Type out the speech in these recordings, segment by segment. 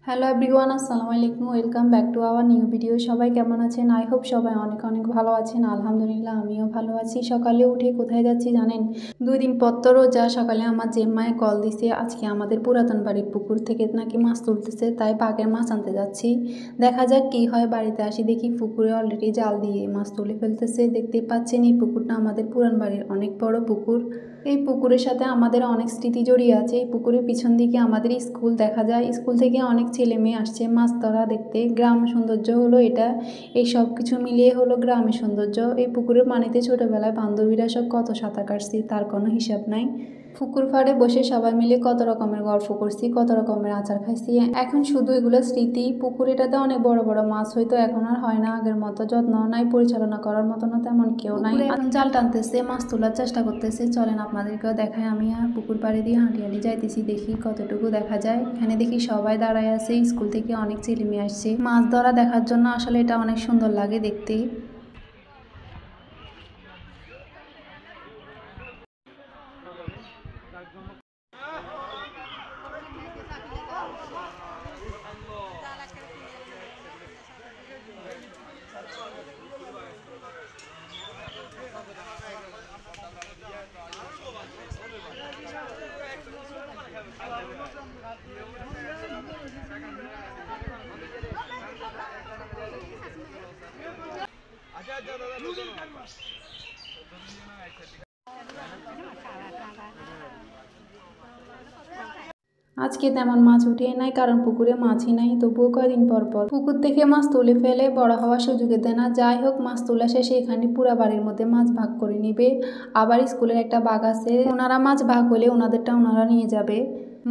Hello everyone, আসসালামু আলাইকুম। Welcome back to our new video. সবাই কেমন আছেন? আই হোপ সবাই অনেক অনেক ভালো আছেন। আলহামদুলিল্লাহ আমিও ভালো আছি। সকালে উঠে কোথায় যাচ্ছি জানেন? 2 দিন পর তো রোজা। সকালে আমার জেম্মায় কল দিছে আজকে আমাদের পুরাতন বাড়ির পুকুর থেকে নাকি মাছ তুলতেছে, তাই বাগের মাছ আনতে যাচ্ছি। দেখা যাক কি হয়। বাড়িতে আসি দেখি পুকুরে অলরেডি জাল দিয়ে মাছ তুলে ফেলতেছে। দেখতে পাচ্ছেন এই পুকুরটা আমাদের পুরান বাড়ির অনেক বড় পুকুর। এই পুকুরের সাথে আমাদের অনেক স্মৃতি জড়িয়ে আছে। এই পুকুরের পিছন দিকে আমাদের স্কুল দেখা যায়। স্কুল থেকে অনেক ছেলে মেয়ে আসছে মাছ ধরা দেখতে। গ্রাম সৌন্দর্য হলো এটা। এই সব কিছু মিলিয়ে হলো গ্রামের সৌন্দর্য। এই পুকুরের পানিতে ছোটোবেলায় বান্ধবীরা সব কত সাঁতার কাটছি, তার কোনো হিসাব নাই। পুকুর পাড়ে বসে সবাই মিলে কত রকমের গল্প করছি, কত রকমের আচার খাইছি। এখন শুধু এগুলো স্মৃতি। পুকুর এটাতে অনেক বড় বড় মাছ হইতো, এখন আর হয় না আগের মতো। যত্ন নাই, পরিচালনা করার মতনও তেমন কেউ নাই। এখন জাল টানতেছে, মাছ তোলার চেষ্টা করতেছে। চলেন আপনাদেরকেও দেখায়। আমি পুকুর পাড়ে দিয়ে হাঁটি হাঁটি যাইতেছি, দেখি কতটুকু দেখা যায়। এখানে দেখি সবাই দাঁড়ায় আছে। স্কুল থেকে অনেক ছেলে মেয়ে আসছে মাছ ধরা দেখার জন্য। আসলে এটা অনেক সুন্দর লাগে দেখতে। আজকে তেমন মাছ উঠে নাই, কারণ পুকুরে মাছই নাই। তবুও কয়দিন পর পর পুকুর থেকে মাছ তুলে ফেলে বড় হওয়ার সুযোগে দেয় না। যাই হোক, মাছ তোলা শেষে এখানে পুরা বাড়ির মধ্যে মাছ ভাগ করে নিবে। আবার স্কুলের একটা বাগ আছে, ওনারা মাছ ভাগ হলে ওনাদেরটা ওনারা নিয়ে যাবে।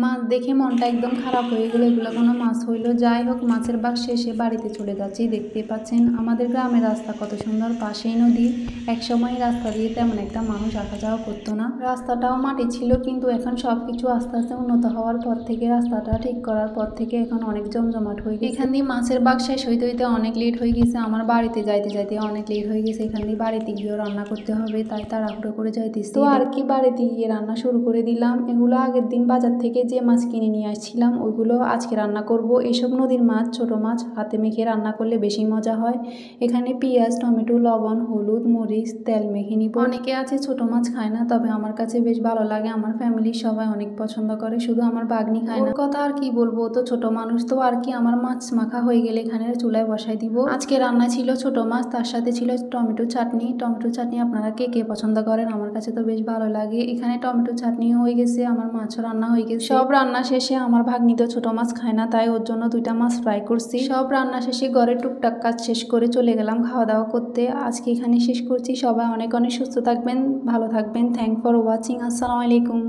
মাছ দেখে মনটা একদম খারাপ হয়ে গেলো। এগুলো কোনো মাছ হইলো? যাই হোক, মাছের ভাগ শেষে বাড়িতে চলে যাচ্ছি। দেখতে পাচ্ছেন আমাদের গ্রামের রাস্তা কত সুন্দর, পাশেই নদী। একসময় রাস্তা দিয়ে তেমন একটা মানুষ আসা যাওয়া করতো না। রাস্তাটাও মাটি ছিল, কিন্তু এখন সব কিছু আস্তে আস্তে উন্নত হওয়ার পর থেকে, রাস্তাটা ঠিক করার পর থেকে এখন অনেক জমজমাট হয়ে গেছে। এখান দিয়ে মাছের ভাগ শেষ হইতে হইতে অনেক লেট হয়ে গেছে। আমার বাড়িতে যাইতে যাইতে অনেক লেট হয়ে গেছে। এখান দিয়ে বাড়িতে গিয়েও রান্না করতে হবে, তাই তাড়াহুড়ো করে যাইতেছি। তো আর কি, বাড়িতে গিয়ে রান্না শুরু করে দিলাম। এগুলো আগের দিন বাজার থেকে যে মাছ কিনে নিয়ে আসছিলাম ওইগুলো আজকে রান্না করব। এসব নদীর মাছ, ছোট মাছ হাতে মেখে রান্না করলে বেশি মজা হয়। এখানে পেঁয়াজ, টমেটো, লবণ, হলুদ, মরিচ, তেল মেখে নিব। অনেকে আছে ছোট মাছ খায় না, তবে আমার কাছে বেশ ভালো লাগে। আমার ফ্যামিলির সবাই অনেক পছন্দ করে, শুধু আমার বাগনি খায় না। ওর কথা আর কি বলবো, তো ছোট মানুষ তো আর কি। আমার মাছ মাখা হয়ে গেলে এখানে চুলায় বসাই দিব। আজকে রান্না ছিল ছোট মাছ, তার সাথে ছিল টমেটো চাটনি। টমেটো চাটনি আপনারা কে কে পছন্দ করেন? আমার কাছে তো বেশ ভালো লাগে। এখানে টমেটো চাটনিও হয়ে গেছে, আমার মাছও রান্না হয়ে গেছে। সব রান্না শেষে আমার ভাগ্নি তো ছোট মাছ খায় না, তাই ওর জন্য 2টা মাছ ফ্রাই করছি। সব রান্না শেষে ঘরে টুকটাক কাজ শেষ করে চলে গেলাম খাওয়া দাওয়া করতে। আজকে এখানে শেষ করছি। সবাই অনেক অনেক সুস্থ থাকবেন, ভালো থাকবেন। Thank for watching. আসসালামু আলাইকুম।